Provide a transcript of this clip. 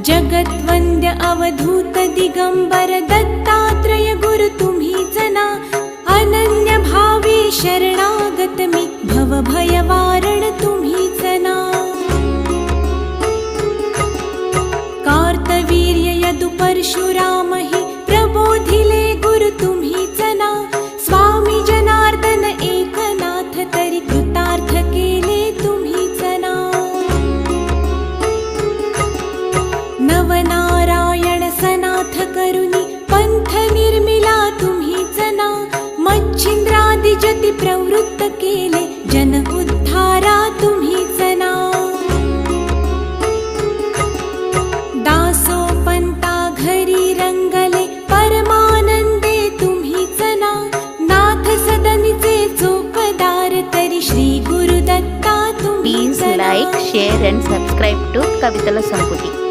जगद्वन्द्य अवधूत दिगंबर दत्तात्रय गुरु तुम्हीच ना। अनन्य भावे शरणागत मी भव भय वारण तुम्हीच ना। कार्तवीर्य यदु परशुराम हि प्रबोधिले गुरु तुम्हीच ना। स्वामी जनार्दन एकनाथ तरी कृतार्थ केले तुम्हीच ना। नवनारायण सनाथ करुणी पंथ निर्मिला तुम्हीच ना। मच्छिंद्रादि जति प्रवृत्त केले जन उद्धारा तुम्हीच ना। दासो पंता घरी रंगले परमानंदे तुम्हीच ना। नाथ सदनीचे चोपदार तरी श्री गुरुदत्ता तुम्हीच ना। Please like, share and subscribe to Kavitala Samputi.